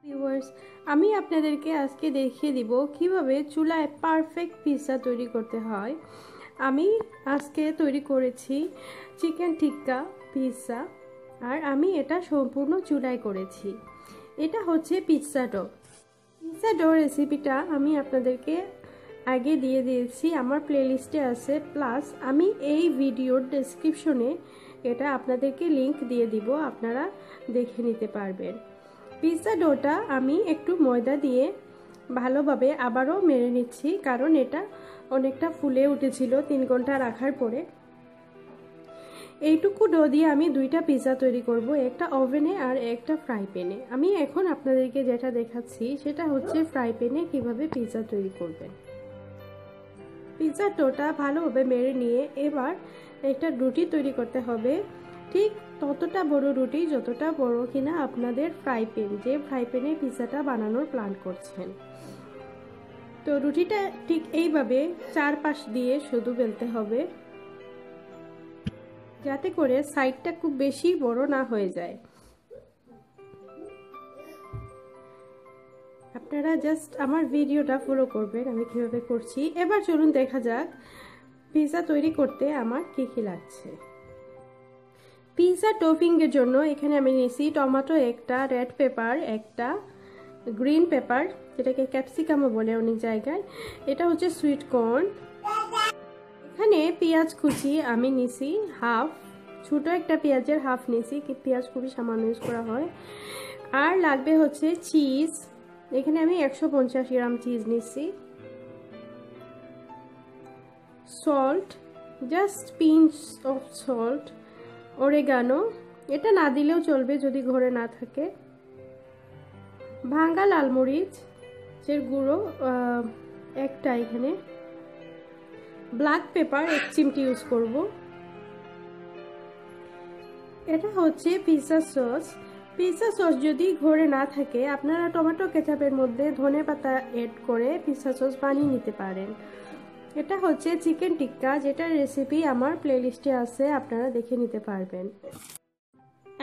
Viewers, আমি আপনাদেরকে আজকে দেখিয়ে দিব কিভাবে চুলায় পারফেক্ট পিৎজা তৈরি করতে হয়। আমি আজকে তৈরি করেছি চিকেন টিক্কা পিৎজা, আর আমি এটা সম্পূর্ণ চুলায় করেছি। এটা হচ্ছে পিৎজা ডো রেসিপিটা আমি আপনাদেরকে আগে দিয়ে দিয়েছি, আমার প্লেলিস্টে আছে। প্লাস আমি এই ভিডিওর ডেসক্রিপশনে এটা আপনাদেরকে লিংক দিয়ে দিব, আপনারা দেখে নিতে পারবেন। পিৎজা ডোটা আমি একটু ময়দা দিয়ে ভালোভাবে আবারও মেরে নিচ্ছি, কারণ এটা অনেকটা ফুলে উঠেছিল 3 ঘন্টা রাখার পরে। এইটুকু ডো দিয়ে আমি 2টা পিৎজা তৈরি করব, একটা ওভেনে আর একটা ফ্রাই প্যানে। আমি এখন আপনাদেরকে যেটা দেখাচ্ছি সেটা হচ্ছে ফ্রাই প্যানে কিভাবে পিৎজা তৈরি করবেন। পিৎজা ডোটা ভালোভাবে মেরে নিয়ে এবার একটা রুটি তৈরি করতে হবে, ঠিক ততটা বড় রুটি যতটা বড় কিনা আপনাদের ফ্রাই প্যান, যে ফ্রাই প্যানে পিৎজাটা বানানোর প্ল্যান করছেন। তো রুটিটা ঠিক এইভাবে 4 পাশ দিয়ে শুধু বেলতে হবে, যাতে করে সাইডটা খুব বেশি বড় না হয়ে যায়। আপনারা জাস্ট আমার ভিডিওটা ফলো করবেন আমি কিভাবে করছি। এবার চলুন দেখা যাক পিৎজা তৈরি করতে আমার কি কি লাগছে। পিৎজা টপিংয়ের জন্য এখানে আমি নিয়েছি টমেটো একটা, রেড পেপার একটা, গ্রিন পেপার যেটাকে ক্যাপসিকামও বলে অনেক জায়গায়, এটা হচ্ছে সুইট কর্ন। এখানে পেঁয়াজ কুচি আমি নিছি হাফ, ছোটো একটা পেঁয়াজের হাফ নিছি, কি পেঁয়াজ খুবই সামান্য ইউজ করা হয়। আর লাগবে হচ্ছে চিজ, এখানে আমি 150 গ্রাম চিজ নিছি। Salt, just pinch of salt. Oregano, এটা না দিলেও চলবে যদি ঘরে না থাকে। ভাঙ্গা লাল মরিচ এর গুঁড়ো একটা, এখানে ব্ল্যাক পেপার 1 চিমটি ইউজ করব। এটা হচ্ছে পিৎজা সস। পিৎজা সস যদি ঘরে না থাকে আপনারা টমেটো কেচাপের মধ্যে ধনেপাতা এড করে পিৎজা সস বানিয়ে নিতে পারেন। এটা হচ্ছে চিকেন টিক্কা, যেটার রেসিপি আমার প্লেলিস্টে আছে, আপনারা দেখে নিতে পারবেন।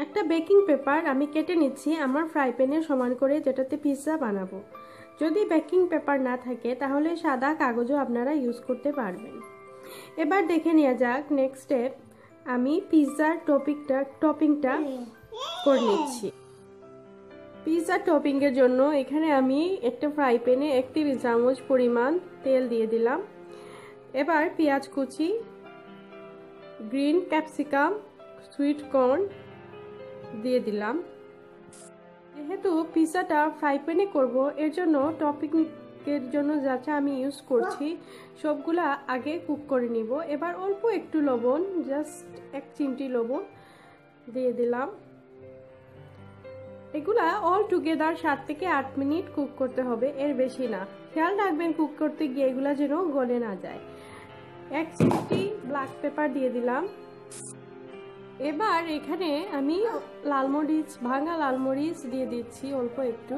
একটা বেকিং পেপার আমি কেটে নিচ্ছি আমার ফ্রাই প্যানে সমান করে, যেটাতে পিৎজা বানাবো। যদি বেকিং পেপার না থাকে তাহলে সাদা কাগজও আপনারা ইউজ করতে পারবেন। এবার দেখে নেওয়া যাক নেক্সট স্টেপ। আমি পিৎজার টপিংটা করে নিচ্ছি। পিৎজা টপিংয়ের জন্য এখানে আমি একটা ফ্রাই প্যানে 1 টেবিল চামচ পরিমাণ তেল দিয়ে দিলাম। এবার পেঁয়াজ কুচি, গ্রিন ক্যাপসিকাম, সুইট কর্ন দিয়ে দিলাম। যেহেতু পিৎজাটা ফ্রাই প্যানে করব, এর জন্য টপিংয়ের জন্য যা যা আমি ইউজ করছি সবগুলা আগে কুক করে নিব। এবার অল্প একটু লবণ, জাস্ট 1 চিমটি লবণ দিয়ে দিলাম। এগুলা অল টুগেদার 7 থেকে 8 মিনিট কুক করতে হবে, এর বেশি না। খেয়াল রাখবেন কুক করতে গিয়ে এগুলা যেন গলে না যায়। 1 চিমটি ব্ল্যাক পেপার দিয়ে দিলাম। এবার এখানে আমি ভাঙা লাল মরিচ দিয়ে দিচ্ছি অল্প একটু।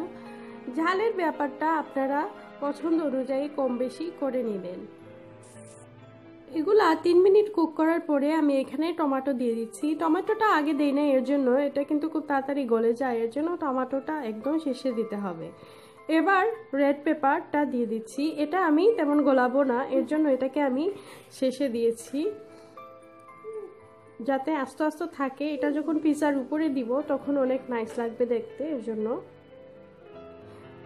ঝালের ব্যাপারটা আপনারা পছন্দ অনুযায়ী কম বেশি করে নেবেন। এগুলা 3 মিনিট কুক করার পরে আমি এখানে টমেটো দিয়ে দিচ্ছি। টমেটোটা আগে দেই না, এর জন্য এটা কিন্তু খুব তাড়াতাড়ি গলে যায়, এর জন্য টমেটোটা একদম শেষে দিতে হবে। এবার রেড পেপারটা দিয়ে দিচ্ছি, এটা আমি তেমন গলাবো না, এর জন্য এটাকে আমি শেষে দিয়েছি যাতে আস্তে আস্তে থাকে। এটা যখন পিৎজার উপরে দিব তখন অনেক নাইস লাগবে দেখতে, এর জন্য।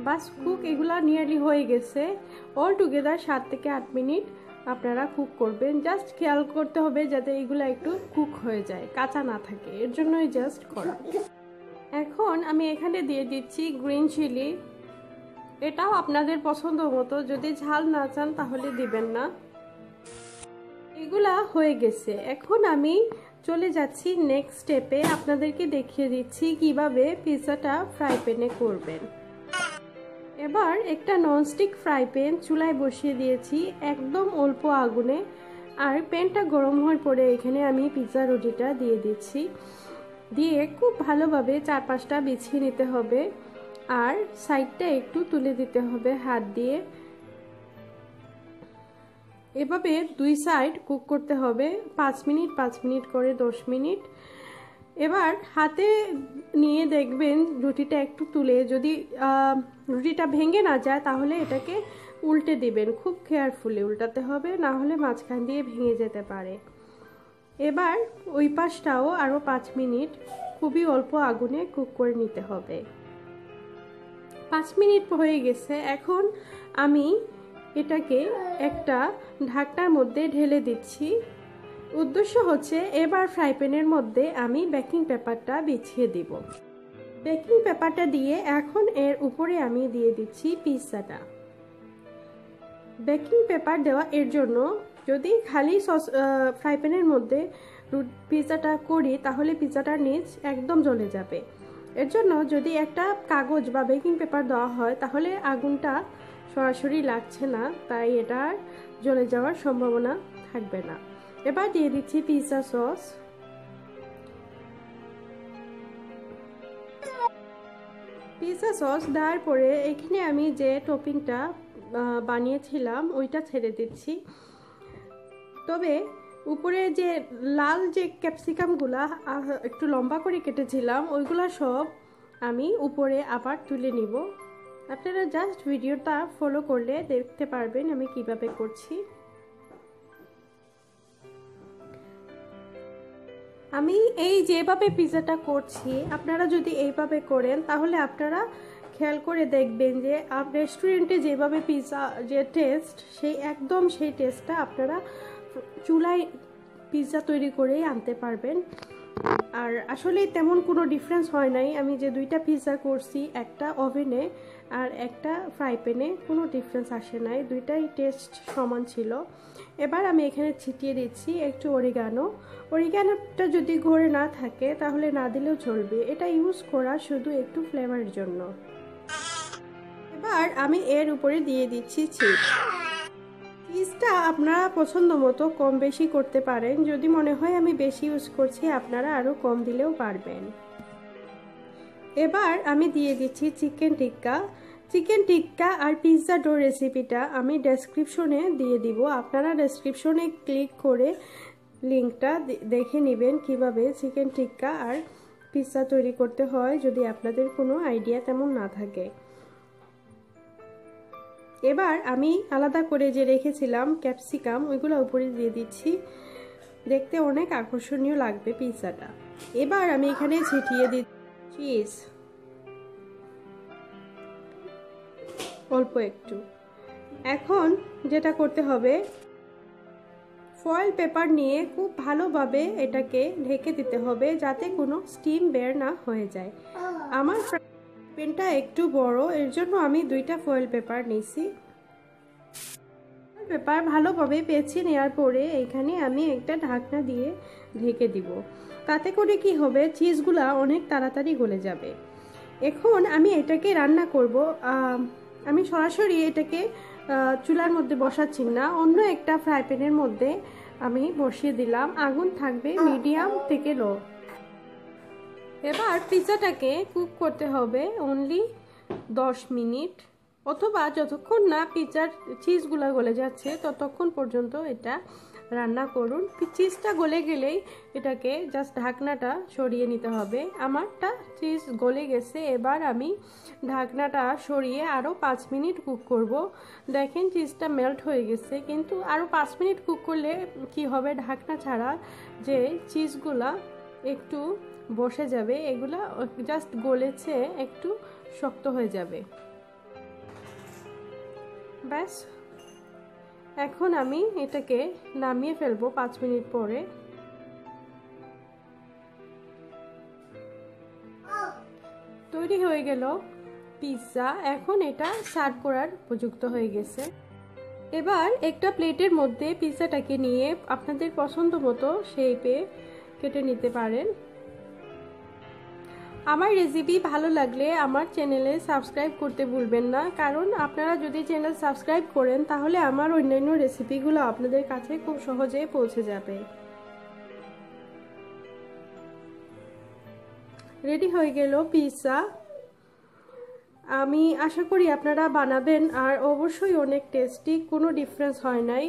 বাস কুক এগুলা নিয়ারলি হয়ে গেছে। অল টুগেদার 7 থেকে 8 মিনিট আপনারা কুক করবেন। জাস্ট খেয়াল করতে হবে যাতে এগুলা একটু কুক হয়ে যায়, কাঁচা না থাকে, এর জন্যই জাস্ট করা। এখন আমি এখানে দিয়ে দিচ্ছি গ্রিন চিলি, এটাও আপনাদের পছন্দ মতো, যদি ঝাল না চান তাহলে দিবেন না। এগুলা হয়ে গেছে। এখন আমি চলে যাচ্ছি নেক্সট স্টেপে, আপনাদেরকে দেখিয়ে দিচ্ছি কিভাবে পিৎজাটা ফ্রাই প্যানে করবেন। এবার একটা ননস্টিক ফ্রাই প্যান চুলায় বসিয়ে দিয়েছি একদম অল্প আগুনে, আর প্যানটা গরম হওয়ার পরে এখানে আমি পিৎজা রুটিটা দিয়ে দিচ্ছি। দিয়ে খুব ভালোভাবে 4-5টা বিছিয়ে নিতে হবে, আর সাইডটা একটু তুলে দিতে হবে হাত দিয়ে। এভাবে 2 সাইড কুক করতে হবে 5 মিনিট করে 10 মিনিট। এবার হাতে নিয়ে দেখবেন রুটিটা একটু তুলে, যদি রুটিটা ভেঙে না যায় তাহলে এটাকে উল্টে দিবেন। খুব কেয়ারফুলি উল্টাতে হবে, না হলে মাঝখান দিয়ে ভেঙে যেতে পারে। এবার ওই পাশটাও আরও 5 মিনিট খুবই অল্প আগুনে কুক করে নিতে হবে। 5 মিনিট হয়ে গেছে। এখন আমি এটাকে একটা ঢাকনার মধ্যে ঢেলে দিচ্ছি। উদ্দেশ্য হচ্ছে এবার ফ্রাই প্যানের মধ্যে আমি বেকিং পেপারটা বিছিয়ে দিব। বেকিং পেপারটা দিয়ে এখন এর উপরে আমি দিয়ে দিচ্ছি পিৎজাটা। বেকিং পেপার দেওয়া এর জন্য, যদি খালি ফ্রাই প্যানের মধ্যে পিৎজাটা করি তাহলে পিৎজাটার নিচ একদম জ্বলে যাবে। এর জন্য যদি একটা কাগজ বা বেকিং পেপার দেওয়া হয় তাহলে আগুনটা সরাসরি লাগছে না, তাই এটা জ্বলে যাওয়ার সম্ভাবনা থাকবে না। এবার দিয়ে দিচ্ছি পিৎজা সস। পিৎজা সস দেওয়ার পরে এখানে আমি যে টপিংটা বানিয়েছিলাম ওইটা ছেড়ে দিচ্ছি। তবে উপরে যে লাল যে ক্যাপসিকামগুলা একটু লম্বা করে কেটেছিলাম ওইগুলা সব আমি উপরে আবার তুলে নিব। আপনারা জাস্ট ভিডিওটা ফলো করলে দেখতে পারবেন আমি কিভাবে করছি। আমি এই যেভাবে পিৎজাটা করছি আপনারা যদি এইভাবে করেন তাহলে আপনারা খেয়াল করে দেখবেন যে রেস্টুরেন্টে যেভাবে পিৎজা যে টেস্ট একদম সেই টেস্টটা আপনারা চুলায় পিৎজা তৈরি করেই আনতে পারবেন। আর আসলে তেমন কোনো ডিফারেন্স হয় নাই। আমি যে 2টা পিৎজা করছি, একটা ওভেনে আর একটা ফ্রাই প্যানে, কোনো ডিফারেন্স আসে নাই, 2টাই টেস্ট সমান ছিল। এবার আমি এখানে ছিটিয়ে দিচ্ছি একটু অরিগানো। অরিগানোটা যদি ঘরে না থাকে তাহলে না দিলেও চলবে, এটা ইউজ করা শুধু একটু ফ্লেভারের জন্য। এবার আমি এর উপরে দিয়ে দিচ্ছি চিজটা আপনারা পছন্দ মতো কম বেশি করতে পারেন। যদি মনে হয় আমি বেশি ইউজ করছি আপনারা আরও কম দিলেও পারবেন। এবার আমি দিয়ে দিচ্ছি চিকেন টিক্কা। চিকেন টিক্কা আর পিৎজা ডো রেসিপিটা আমি ডেসক্রিপশনে দিয়ে দিব। আপনারা ডেসক্রিপশনে ক্লিক করে লিঙ্কটা দেখে নেবেন কিভাবে চিকেন টিক্কা আর পিৎজা তৈরি করতে হয়, যদি আপনাদের কোনো আইডিয়া তেমন না থাকে। এবার আমি আলাদা করে যে রেখেছিলাম ক্যাপসিকাম ওইগুলো উপরে দিয়ে দিচ্ছি, দেখতে অনেক আকর্ষণীয় লাগবে পিৎজাটা। এবার আমি এখানে ছিটিয়ে দিচ্ছি চিজ অল্প একটু। এখন যেটা করতে হবে, ফয়েল পেপার নিয়ে খুব ভালোভাবে এটাকে ঢেকে দিতে হবে যাতে কোনো স্টিম বের না হয়ে যায়। আমার প্যানটা একটু বড়, এর জন্য আমি 2টা ফয়েল পেপার নিয়েছি। পেপার ভালোভাবে পেঁচিয়ে নেওয়ার পরে এখানে আমি একটা ঢাকনা দিয়ে ঢেকে দিব। তাতে করে কি হবে, চিজগুলা অনেক তাড়াতাড়ি গলে যাবে। এখন আমি এটাকে রান্না করব। আমি সরাসরি এটাকে চুলার মধ্যে বসাচ্ছি না, অন্য একটা ফ্রাই প্যানের মধ্যে আমি বসিয়ে দিলাম। আগুন থাকবে মিডিয়াম থেকে লো। এবার পিৎজাটাকে কুক করতে হবে অনলি 10 মিনিট, অথবা যতক্ষণ না পিৎজার চিজগুলো গলে যাচ্ছে ততক্ষণ পর্যন্ত এটা রান্না করুন। চিজটা গলে গেলেই এটাকে জাস্ট ঢাকনাটা সরিয়ে নিতে হবে। আমারটা চিজ গলে গেছে, এবার আমি ঢাকনাটা সরিয়ে আরও 5 মিনিট কুক করব। দেখেন চিজটা মেল্ট হয়ে গেছে, কিন্তু আরও 5 মিনিট কুক করলে কি হবে, ঢাকনা ছাড়া যে চিজগুলা একটু বসে যাবে, এগুলা জাস্ট গলেছে, একটু শক্ত হয়ে যাবে। ব্যাস, এখন আমি এটাকে নামিয়ে ফেলবো 5 মিনিট পরে। তৈরি হয়ে গেল পিৎজা। এখন এটা সার্ভ করার উপযুক্ত হয়ে গেছে। এবার একটা প্লেটের মধ্যে পিৎজাটাকে নিয়ে আপনাদের পছন্দ মতো শেপে কেটে নিতে পারেন। আমার রেসিপি ভালো লাগলে আমার চ্যানেলে সাবস্ক্রাইব করতে ভুলবেন না, কারণ আপনারা যদি চ্যানেল সাবস্ক্রাইব করেন তাহলে আমার অন্যান্য রেসিপিগুলো আপনাদের কাছে খুব সহজে পৌঁছে যাবে। রেডি হয়ে গেল পিৎজা। আমি আশা করি আপনারা বানাবেন, আর অবশ্যই অনেক টেস্টি, কোনো ডিফারেন্স হয় নাই।